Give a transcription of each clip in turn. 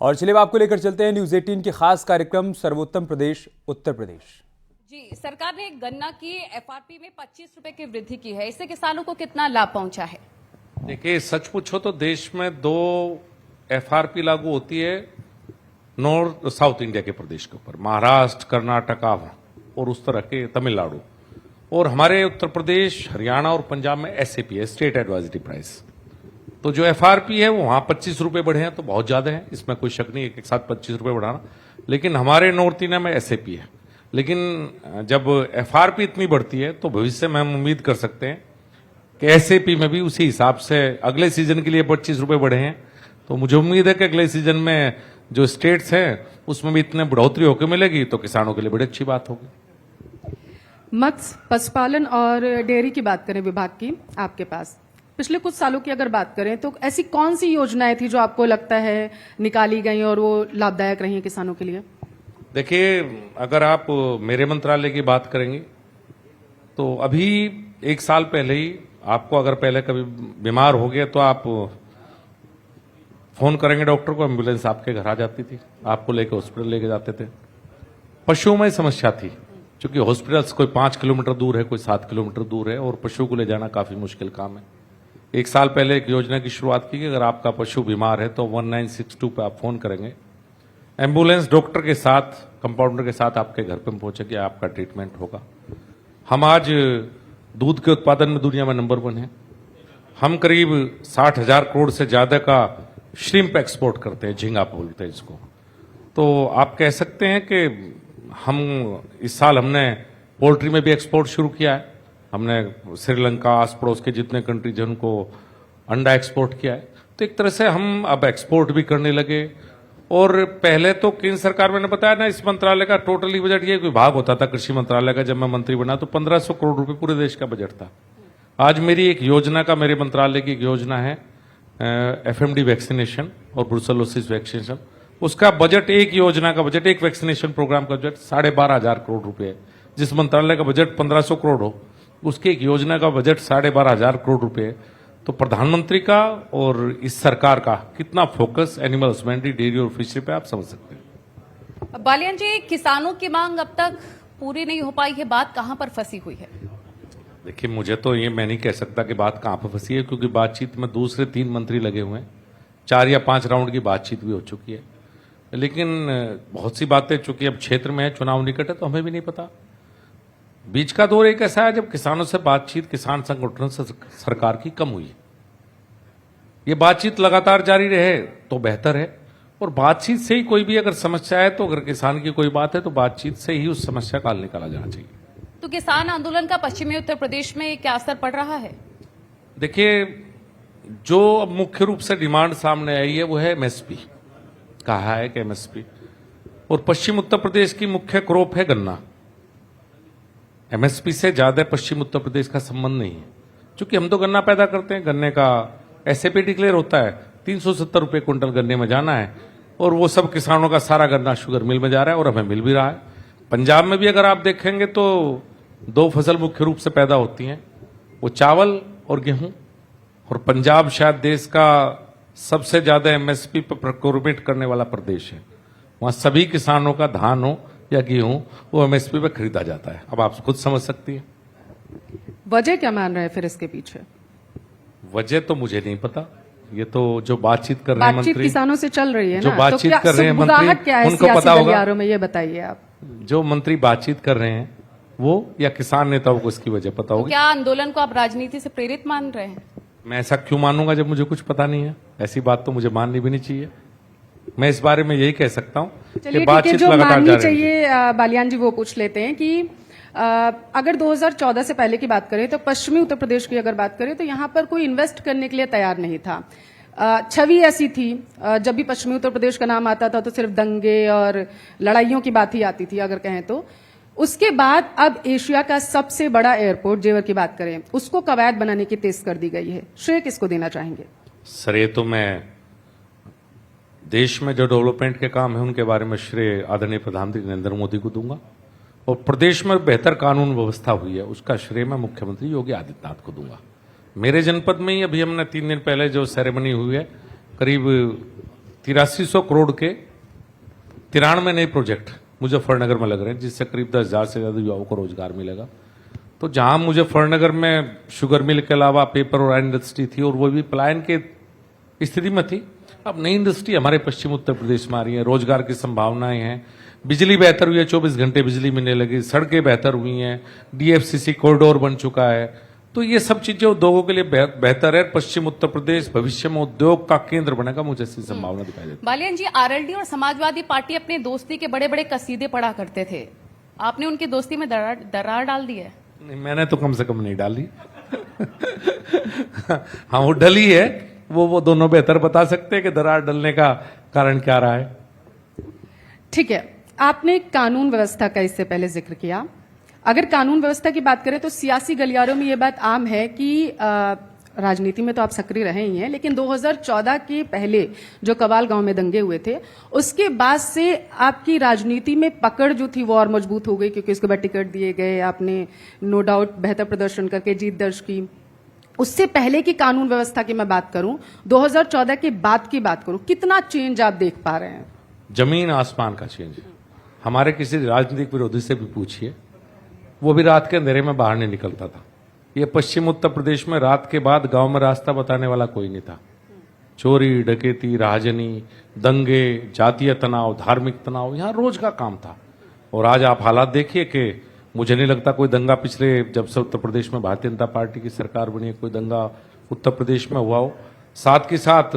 और चलिए अब आपको लेकर चलते हैं न्यूज 18 के खास कार्यक्रम सर्वोत्तम प्रदेश उत्तर प्रदेश। जी, सरकार ने गन्ना की एफआरपी में 25 रुपए की वृद्धि की है। इससे किसानों को कितना लाभ पहुंचा है? देखिए, सच पूछो तो देश में 2 एफआरपी लागू होती है नॉर्थ साउथ इंडिया के प्रदेश के ऊपर, महाराष्ट्र, कर्नाटका और उस तरह के तमिलनाडु, और हमारे उत्तर प्रदेश, हरियाणा और पंजाब में एसएपी है, स्टेट एडवाइजरी प्राइस। तो जो एफआरपी है वो वहां 25 रुपए बढ़े हैं तो बहुत ज्यादा है, इसमें कोई शक नहीं, एक साथ 25 रुपए बढ़ाना। लेकिन हमारे नॉर्थ इंडिया में एसएपी है। लेकिन जब एफआरपी इतनी बढ़ती है तो भविष्य में हम उम्मीद कर सकते हैं कि एसएपी में भी उसी हिसाब से अगले सीजन के लिए 25 रुपए बढ़े हैं। तो मुझे उम्मीद है कि अगले सीजन में जो स्टेट्स हैं उसमें भी इतने बढ़ोतरी होकर मिलेगी तो किसानों के लिए बड़ी अच्छी बात होगी। मत्स्य, पशुपालन और डेयरी की बात करें विभाग की, आपके पास पिछले कुछ सालों की अगर बात करें तो ऐसी कौन सी योजनाएं थी जो आपको लगता है निकाली गई और वो लाभदायक रही हैं किसानों के लिए? देखिए, अगर आप मेरे मंत्रालय की बात करेंगे तो अभी 1 साल पहले ही आपको अगर पहले कभी बीमार हो गया तो आप फोन करेंगे डॉक्टर को, एम्बुलेंस आपके घर आ जाती थी, आपको लेकर हॉस्पिटल लेके जाते थे। पशुओं में समस्या थी, क्योंकि हॉस्पिटल्स कोई 5 किलोमीटर दूर है, कोई 7 किलोमीटर दूर है और पशु को ले जाना काफी मुश्किल काम है। 1 साल पहले एक योजना की शुरुआत की कि अगर आपका पशु बीमार है तो 1962 पे आप फोन करेंगे, एम्बुलेंस डॉक्टर के साथ, कंपाउंडर के साथ आपके घर पे पहुंचेगी, आपका ट्रीटमेंट होगा। हम आज दूध के उत्पादन में दुनिया में नंबर 1 है। हम करीब 60,000 करोड़ से ज्यादा का श्रिम्प एक्सपोर्ट करते हैं, झींगा बोलते हैं इसको। तो आप कह सकते हैं कि हम इस साल हमने पोल्ट्री में भी एक्सपोर्ट शुरू किया है। हमने श्रीलंका, आस पड़ोस के जितने कंट्रीज हैं उनको अंडा एक्सपोर्ट किया है। तो एक तरह से हम अब एक्सपोर्ट भी करने लगे। और पहले तो केंद्र सरकार, मैंने बताया ना, इस मंत्रालय का टोटली बजट, ये विभाग होता था कृषि मंत्रालय का, जब मैं मंत्री बना तो 1500 करोड़ रुपए पूरे देश का बजट था। आज मेरी एक योजना का, मेरे मंत्रालय की एक योजना है एफएमडी वैक्सीनेशन और ब्रुसेलोसिस वैक्सीनेशन। उसका बजट, एक योजना का बजट, एक वैक्सीनेशन प्रोग्राम का बजट 12,500 करोड़ रुपए है। जिस मंत्रालय का बजट 1500 करोड़ हो, उसकी एक योजना का बजट 12,500 करोड़ रुपए है। तो प्रधानमंत्री का और इस सरकार का कितना फोकस एनिमल हस्बेंड्री, डेयरी और फिशरी पे आप समझ सकते हैं। बालियान जी, किसानों की मांग अब तक पूरी नहीं हो पाई है, बात कहां पर फंसी हुई है? देखिए, मुझे तो ये मैं नहीं कह सकता कि बात कहां पर फंसी है, क्योंकि बातचीत में दूसरे 3 मंत्री लगे हुए हैं, 4 या 5 राउंड की बातचीत भी हो चुकी है। लेकिन बहुत सी बातें चूंकि अब क्षेत्र में है, चुनाव निकट है, तो हमें भी नहीं पता। बीच का दौर एक ऐसा है जब किसानों से बातचीत, किसान संगठनों से सरकार की कम हुई। ये बातचीत लगातार जारी रहे तो बेहतर है, और बातचीत से ही कोई भी अगर समस्या है, तो अगर किसान की कोई बात है तो बातचीत से ही उस समस्या का हल निकाला जाना चाहिए। तो किसान आंदोलन का पश्चिमी उत्तर प्रदेश में क्या असर पड़ रहा है? देखिए, जो अब मुख्य रूप से डिमांड सामने आई है वो है एमएसपी। कहा है कि एमएसपी, और पश्चिम उत्तर प्रदेश की मुख्य क्रॉप है गन्ना। एमएसपी से ज्यादा पश्चिम उत्तर प्रदेश का संबंध नहीं है, क्योंकि हम तो गन्ना पैदा करते हैं। गन्ने का एसएपी डिक्लेयर होता है, 370 रुपए क्विंटल गन्ने में जाना है, और वो सब किसानों का सारा गन्ना शुगर मिल में जा रहा है और हमें मिल भी रहा है। पंजाब में भी अगर आप देखेंगे तो 2 फसल मुख्य रूप से पैदा होती हैं, वो चावल और गेहूं। और पंजाब शायद देश का सबसे ज्यादा एमएसपी पर प्रोक्योरमेंट करने वाला प्रदेश है। वहां सभी किसानों का धान हो या गेहूं वो एमएसपी पे खरीदा जाता है। अब आप खुद समझ सकती हैं। वजह क्या मान रहे हैं फिर इसके पीछे? वजह तो मुझे नहीं पता। ये तो जो बातचीत कर रहे हैं मंत्री, किसानों से चल रही है जो ना, बातचीत तो कर रहे हैं मंत्री, क्या है उनको पता होगा। में ये बताइए आप, जो मंत्री बातचीत कर रहे हैं वो या किसान नेताओं को इसकी वजह पता होगी। क्या आंदोलन को आप राजनीति से प्रेरित मान रहे हैं? मैं ऐसा क्यों मानूंगा जब मुझे कुछ पता नहीं है? ऐसी बात तो मुझे माननी भी नहीं चाहिए। मैं इस बारे में यही कह सकता हूं कि बातचीत जो लगातार माननी जारी चाहिए, बालियान जी वो पूछ लेते हैं कि अगर 2014 से पहले की बात करें तो पश्चिमी उत्तर प्रदेश की अगर बात करें तो यहाँ पर कोई इन्वेस्ट करने के लिए तैयार नहीं था। छवि ऐसी थी, जब भी पश्चिमी उत्तर प्रदेश का नाम आता था तो सिर्फ दंगे और लड़ाइयों की बात ही आती थी अगर कहें तो। उसके बाद अब एशिया का सबसे बड़ा एयरपोर्ट जेवर की बात करें, उसको कवायद बनाने की तेज कर दी गई है। श्रेय किसको देना चाहेंगे? सर, ये तो मैं देश में जो डेवलपमेंट के काम है उनके बारे में श्रेय आदरणीय प्रधानमंत्री नरेंद्र मोदी को दूंगा, और प्रदेश में बेहतर कानून व्यवस्था हुई है उसका श्रेय मैं मुख्यमंत्री योगी आदित्यनाथ को दूंगा। मेरे जनपद में ही अभी हमने 3 दिन पहले जो सेरेमनी हुई है, करीब 8300 करोड़ के 93 नए प्रोजेक्ट मुजफ्फरनगर में लग रहे हैं, जिससे करीब 10,000 से ज्यादा युवाओं को रोजगार मिलेगा। तो जहां मुजफ्फरनगर में शुगर मिल के अलावा पेपर और इंडस्ट्री थी और वो भी पलायन के स्थिति में थी, अब नई इंडस्ट्री हमारे पश्चिम उत्तर प्रदेश में आ रही है, रोजगार की संभावनाएं हैं, बिजली बेहतर हुई है, 24 घंटे बिजली मिलने लगी, सड़कें बेहतर हुई हैं, डीएफसीसी कॉरिडोर बन चुका है। तो ये सब चीजें उद्योगों के लिए बेहतर है। पश्चिम उत्तर प्रदेश भविष्य में उद्योग का केंद्र बनेगा, मुझे ऐसी संभावना दिखाई देती है। बालियान जी, आरएलडी और समाजवादी पार्टी अपने दोस्ती के बड़े बड़े कसीदे पढ़ा करते थे, आपने उनकी दोस्ती में दरार डाल दी है? नहीं, मैंने तो कम से कम नहीं डाली। हाँ, वो डली है, वो दोनों बेहतर बता सकते हैं कि दरार डलने का कारण क्या रहा है। ठीक है, आपने कानून व्यवस्था का इससे पहले जिक्र किया। अगर कानून व्यवस्था की बात करें तो सियासी गलियारों में ये बात आम है कि राजनीति में तो आप सक्रिय रहे ही हैं, लेकिन 2014 के पहले जो कवाल गांव में दंगे हुए थे, उसके बाद से आपकी राजनीति में पकड़ जो थी वो और मजबूत हो गई, क्योंकि उसके बाद टिकट दिए गए, आपने नो डाउट बेहतर प्रदर्शन करके जीत दर्ज की। उससे पहले की कानून व्यवस्था की मैं बात करूं, 2014 के बाद की बात करूं, कितना चेंज आप देख पा रहे हैं? जमीन आसमान का चेंज है। हमारे किसी राजनीतिक विरोधी से भी पूछिए, वो भी रात के अंधेरे में बाहर नहीं निकलता था। ये पश्चिम उत्तर प्रदेश में रात के बाद गांव में रास्ता बताने वाला कोई नहीं था। चोरी, डकैती, राजनी, दंगे, जातीय तनाव, धार्मिक तनाव, यहां रोज का काम था। और आज आप हालात देखिए कि मुझे नहीं लगता कोई दंगा पिछले, जब से उत्तर प्रदेश में भारतीय जनता पार्टी की सरकार बनी है, कोई दंगा उत्तर प्रदेश में हुआ हो। साथ के साथ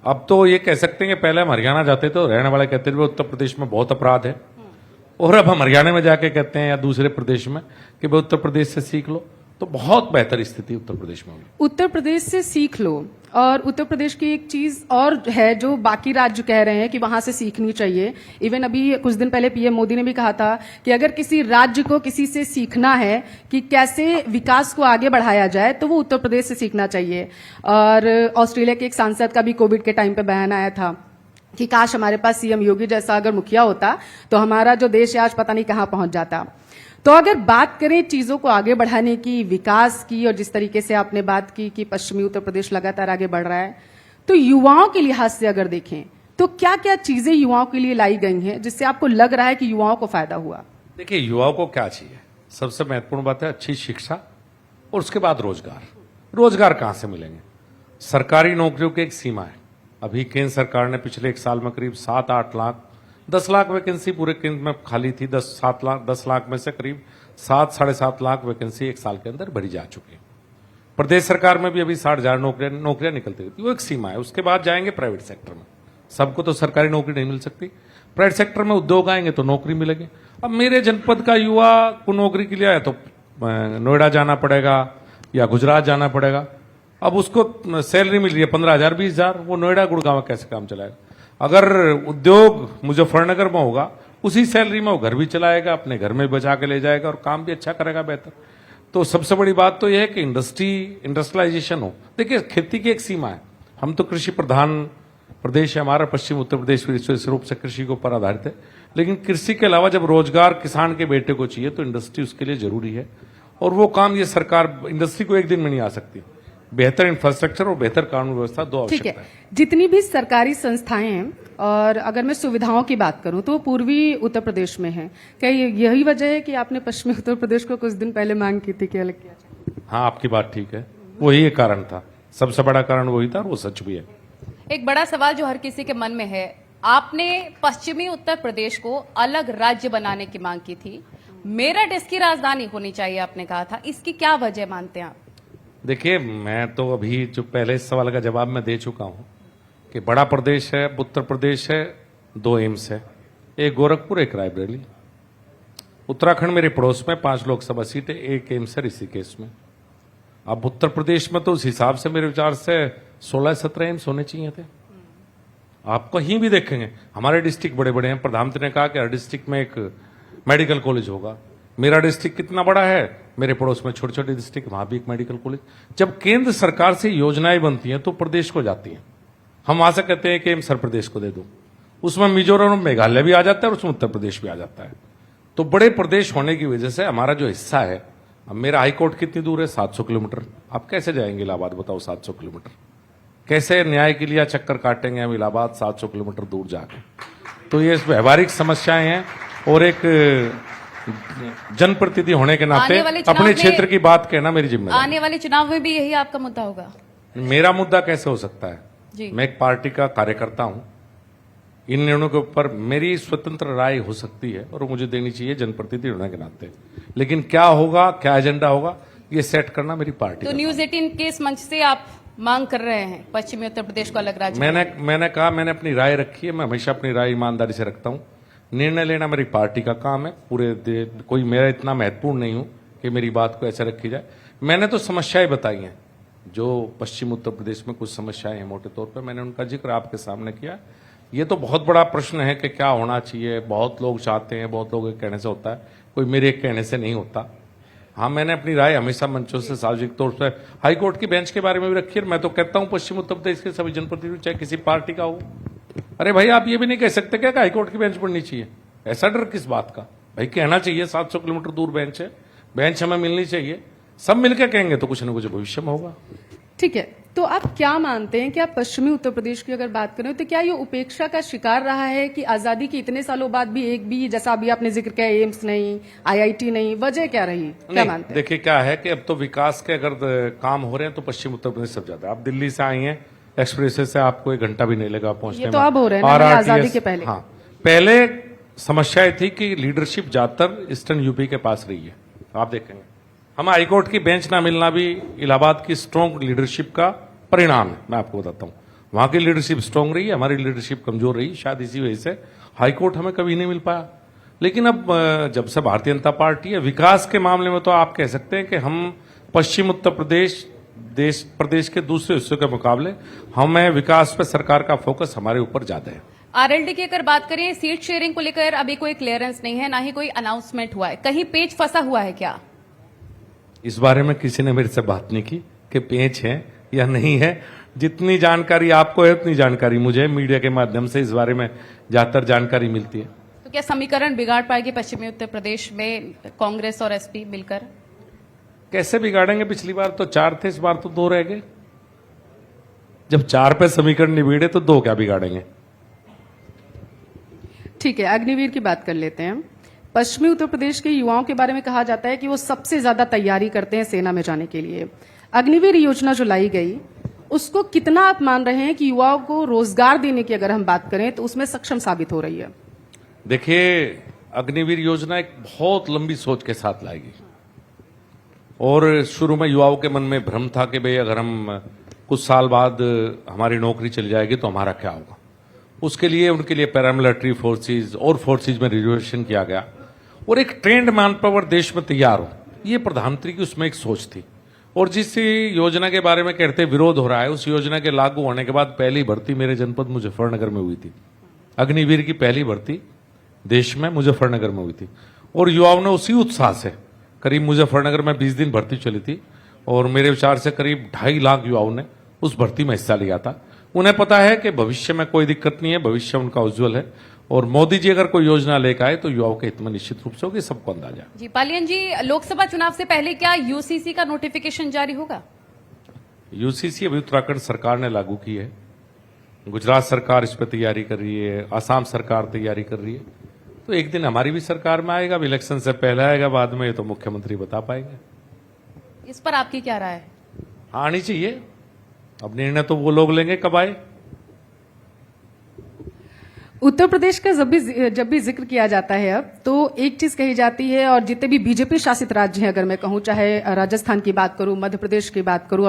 अब तो ये कह सकते हैं कि पहले हम हरियाणा जाते थे, रहने वाले कहते थे उत्तर प्रदेश में बहुत अपराध है, और अब हम हरियाणा में जाके कहते हैं या दूसरे प्रदेश में कि भाई उत्तर प्रदेश से सीख लो। तो बहुत बेहतर स्थिति उत्तर प्रदेश में होगी। उत्तर प्रदेश से सीख लो, और उत्तर प्रदेश की एक चीज और है जो बाकी राज्य कह रहे हैं कि वहां से सीखनी चाहिए। इवन अभी कुछ दिन पहले पीएम मोदी ने भी कहा था कि अगर किसी राज्य को किसी से सीखना है कि कैसे विकास को आगे बढ़ाया जाए तो वो उत्तर प्रदेश से सीखना चाहिए। और ऑस्ट्रेलिया के एक सांसद का भी कोविड के टाइम पे बयान आया था कि काश हमारे पास सीएम योगी जैसा अगर मुखिया होता तो हमारा जो देश है आज पता नहीं कहां पहुंच जाता। तो अगर बात करें चीजों को आगे बढ़ाने की, विकास की, और जिस तरीके से आपने बात की कि पश्चिमी उत्तर प्रदेश लगातार आगे बढ़ रहा है, तो युवाओं के लिहाज से अगर देखें तो क्या क्या चीजें युवाओं के लिए लाई गई हैं जिससे आपको लग रहा है कि युवाओं को फायदा हुआ? देखिए, युवाओं को क्या चाहिए? सबसे महत्वपूर्ण बात है अच्छी शिक्षा, और उसके बाद रोजगार। रोजगार कहां से मिलेंगे? सरकारी नौकरियों की एक सीमा है। अभी केंद्र सरकार ने पिछले एक साल में करीब 7-8 लाख 10 लाख वैकेंसी पूरे केंद्र में खाली थी। 10 लाख में से करीब 7-7.5 लाख वैकेंसी एक साल के अंदर भरी जा चुकी है। प्रदेश सरकार में भी अभी 60,000 नौकरियां निकलती रहती, वो एक सीमा है। उसके बाद जाएंगे प्राइवेट सेक्टर में। सबको तो सरकारी नौकरी नहीं मिल सकती, प्राइवेट सेक्टर में उद्योग आएंगे तो नौकरी मिलेगी। अब मेरे जनपद का युवा को नौकरी के लिए आए तो नोएडा जाना पड़ेगा या गुजरात जाना पड़ेगा। अब उसको सैलरी मिल रही है 15,000 20,000, वो नोएडा गुड़गांव में कैसे काम चलाएगा? अगर उद्योग मुजफ्फरनगर में होगा, उसी सैलरी में वो घर भी चलाएगा, अपने घर में बचा के ले जाएगा और काम भी अच्छा करेगा बेहतर। तो सबसे बड़ी बात तो यह है कि इंडस्ट्रियलाइजेशन हो। देखिए, खेती की एक सीमा है। हम तो कृषि प्रधान प्रदेश है हमारा, पश्चिम उत्तर प्रदेश विशेष रूप से कृषि के ऊपर आधारित है। लेकिन कृषि के अलावा जब रोजगार किसान के बेटे को चाहिए तो इंडस्ट्री उसके लिए जरूरी है, और वो काम ये सरकार, इंडस्ट्री को एक दिन में नहीं आ सकती। बेहतर इंफ्रास्ट्रक्चर और बेहतर कानून व्यवस्था दो आवश्यकता है। जितनी भी सरकारी संस्थाएं हैं, और अगर मैं सुविधाओं की बात करूं तो पूर्वी उत्तर प्रदेश में है। क्या यही वजह है कि आपने पश्चिमी उत्तर प्रदेश को कुछ दिन पहले मांग की थी कि अलग किया जाए? हाँ, आपकी बात ठीक है, वही एक कारण था, सबसे बड़ा कारण वही था, और वो सच भी है। एक बड़ा सवाल जो हर किसी के मन में है, आपने पश्चिमी उत्तर प्रदेश को अलग राज्य बनाने की मांग की थी, मेरठ इसकी राजधानी होनी चाहिए आपने कहा था, इसकी क्या वजह मानते हैं आप? देखिए, मैं तो अभी जो पहले इस सवाल का जवाब मैं दे चुका हूं कि बड़ा प्रदेश है, उत्तर प्रदेश है, 2 एम्स है, एक गोरखपुर, एक रायबरेली। उत्तराखंड मेरे पड़ोस में 5 लोकसभा सीटें, एक एम्स है ऋषिकेश में। अब उत्तर प्रदेश में तो उस हिसाब से मेरे विचार से 16-17 एम्स होने चाहिए थे। आप कहीं भी देखेंगे हमारे डिस्ट्रिक्ट बड़े बड़े हैं। प्रधानमंत्री ने कहा कि हर डिस्ट्रिक्ट में एक मेडिकल कॉलेज होगा। मेरा डिस्ट्रिक्ट कितना बड़ा है, मेरे पड़ोस में छोटे छोटे डिस्ट्रिक्ट, वहां भी एक मेडिकल कॉलेज। जब केंद्र सरकार से योजनाएं बनती हैं तो प्रदेश को जाती हैं। हम वहां से कहते हैं कि एम्स हर प्रदेश को दे दो, उसमें मिजोरम और मेघालय भी आ जाता है और उसमें उत्तर प्रदेश भी आ जाता है। तो बड़े प्रदेश होने की वजह से हमारा जो हिस्सा है, अब मेरा हाईकोर्ट कितनी दूर है? 700 किलोमीटर। आप कैसे जाएंगे इलाहाबाद, बताओ? 700 किलोमीटर। कैसे न्याय के लिए चक्कर काटेंगे हम इलाहाबाद 700 किलोमीटर दूर जाकर। तो ये व्यवहारिक समस्याएं हैं और एक जनप्रतिनिधि होने के नाते आने वाले चुनाव अपने में- क्षेत्र की बात कहना मेरी जिम्मेदारी। आने वाले चुनाव में भी यही आपका मुद्दा होगा? मेरा मुद्दा कैसे हो सकता है? जी। मैं एक पार्टी का कार्यकर्ता हूं। इन निर्णयों के ऊपर मेरी स्वतंत्र राय हो सकती है और मुझे देनी चाहिए जनप्रतिनिधि होने के नाते, लेकिन क्या होगा, क्या एजेंडा होगा, ये सेट करना मेरी पार्टी तो का न्यूज 18 के इस मंच से आप मांग कर रहे हैं पश्चिमी उत्तर प्रदेश को अलग राज्य मैंने कहा, मैंने अपनी राय रखी है। मैं हमेशा अपनी राय ईमानदारी से रखता हूं। निर्णय लेना मेरी पार्टी का काम है। कोई मेरा इतना महत्वपूर्ण नहीं हूं कि मेरी बात को ऐसे रखी जाए। मैंने तो समस्याएं बताई हैं, जो पश्चिम उत्तर प्रदेश में कुछ समस्याएं हैं मोटे तौर पर, मैंने उनका जिक्र आपके सामने किया। ये तो बहुत बड़ा प्रश्न है कि क्या होना चाहिए। बहुत लोग चाहते हैं, बहुत लोगों के कहने से होता है, कोई मेरे कहने से नहीं होता। हाँ, मैंने अपनी राय हमेशा मंचों से सार्वजनिक तौर पर हाईकोर्ट की बेंच के बारे में भी रखी है। मैं तो कहता हूं पश्चिम उत्तर प्रदेश के सभी जनप्रतिनिधि, चाहे किसी पार्टी का हो, अरे भाई आप ये भी नहीं कह सकते क्या कि हाईकोर्ट की बेंच बननी चाहिए? ऐसा डर किस बात का? भाई कहना चाहिए 700 किलोमीटर दूर बेंच है, बेंच हमें मिलनी चाहिए। सब मिलकर कहेंगे तो कुछ न कुछ भविष्य में होगा। ठीक है, तो आप क्या मानते हैं कि आप पश्चिमी उत्तर प्रदेश की अगर बात करें तो क्या ये उपेक्षा का शिकार रहा है कि आजादी के इतने सालों बाद भी एक भी, जैसा अभी आपने जिक्र किया, एम्स नहीं, IIT नहीं, वजह क्या रही? क्या मानते हैं? देखिए क्या है कि अब तो विकास के अगर काम हो रहे हैं तो पश्चिम उत्तर प्रदेश सब ज्यादा। आप दिल्ली से आई हैं, एक्सप्रेस से आपको 1 घंटा भी नहीं लगा पहुंचने ये में। तो अब हो रहे हैं ना, RRTS आजादी के पहले। हाँ, पहले समस्या थी कि लीडरशिप ज्यादातर ईस्टर्न यूपी के पास रही है। आप देखेंगे हम हाईकोर्ट की बेंच ना मिलना भी इलाहाबाद की स्ट्रांग लीडरशिप का परिणाम है। मैं आपको बताता हूं, वहां की लीडरशिप स्ट्रांग रही है, हमारी लीडरशिप कमजोर रही, शायद इसी वजह से हाईकोर्ट हमें कभी नहीं मिल पाया। लेकिन अब जब से भारतीय जनता पार्टी है, विकास के मामले में तो आप कह सकते हैं कि हम पश्चिम उत्तर प्रदेश के दूसरे हिस्सों के मुकाबले हमें विकास पे सरकार का फोकस हमारे ऊपर ज्यादा है। RLD की अगर बात करें, सीट शेयरिंग को लेकर अभी कोई क्लियरेंस नहीं है, ना ही कोई अनाउंसमेंट हुआ है। कहीं पेच फंसा हुआ है क्या? इस बारे में किसी ने मेरे से बात नहीं की कि पेच है या नहीं है। जितनी जानकारी आपको है उतनी जानकारी मुझे मीडिया के माध्यम से इस बारे में ज्यादातर जानकारी मिलती है। तो क्या समीकरण बिगाड़ पाएगी पश्चिमी उत्तर प्रदेश में कांग्रेस और SP मिलकर? कैसे बिगाड़ेंगे? पिछली बार तो 4 थे, इस बार तो 2 रह गए। जब 4 पे समीकरण निबेड़े तो 2 क्या बिगाड़ेंगे? ठीक है, अग्निवीर की बात कर लेते हैं। पश्चिमी उत्तर प्रदेश के युवाओं के बारे में कहा जाता है कि वो सबसे ज्यादा तैयारी करते हैं सेना में जाने के लिए। अग्निवीर योजना जो लाई गई, उसको कितना आप मान रहे हैं कि युवाओं को रोजगार देने की अगर हम बात करें तो उसमें सक्षम साबित हो रही है? देखिए, अग्निवीर योजना एक बहुत लंबी सोच के साथ लाएगी और शुरू में युवाओं के मन में भ्रम था कि भाई अगर हम कुछ साल बाद हमारी नौकरी चली जाएगी तो हमारा क्या होगा। उसके लिए उनके लिए पैरामिलिट्री फोर्सेज और फोर्सेज में रिजर्वेशन किया गया और एक ट्रेंड मैन पावर देश में तैयार हो, ये प्रधानमंत्री की उसमें एक सोच थी। और जिस योजना के बारे में कहते विरोध हो रहा है, उस योजना के लागू होने के बाद पहली भर्ती मेरे जनपद मुजफ्फरनगर में हुई थी। अग्निवीर की पहली भर्ती देश में मुजफ्फरनगर में हुई थी और युवाओं ने उसी उत्साह से, करीब मुजफ्फरनगर में 20 दिन भर्ती चली थी और मेरे विचार से करीब 2.5 लाख युवाओं ने उस भर्ती में हिस्सा लिया था। उन्हें पता है कि भविष्य में कोई दिक्कत नहीं है, भविष्य उनका उज्जवल है और मोदी जी अगर कोई योजना लेकर आए तो युवाओं के हित में निश्चित रूप से होगी, सबको अंदाजा। जी पालियन जी, लोकसभा चुनाव से पहले क्या UCC का नोटिफिकेशन जारी होगा? UCC अभी उत्तराखंड सरकार ने लागू की है, गुजरात सरकार इस पर तैयारी कर रही है, आसाम सरकार तैयारी कर रही है। तो एक दिन हमारी भी सरकार में आएगा, इलेक्शन से पहले आएगा, बाद में ये तो मुख्यमंत्री बता पाएंगे। इस पर आपकी क्या राय है? आनी चाहिए, अब निर्णय तो वो लोग लेंगे कब आए। उत्तर प्रदेश का जब भी जिक्र किया जाता है अब, तो एक चीज कही जाती है, और जितने भी बीजेपी शासित राज्य हैं, अगर मैं कहूं, चाहे राजस्थान की बात करूं, मध्य प्रदेश की बात करूं,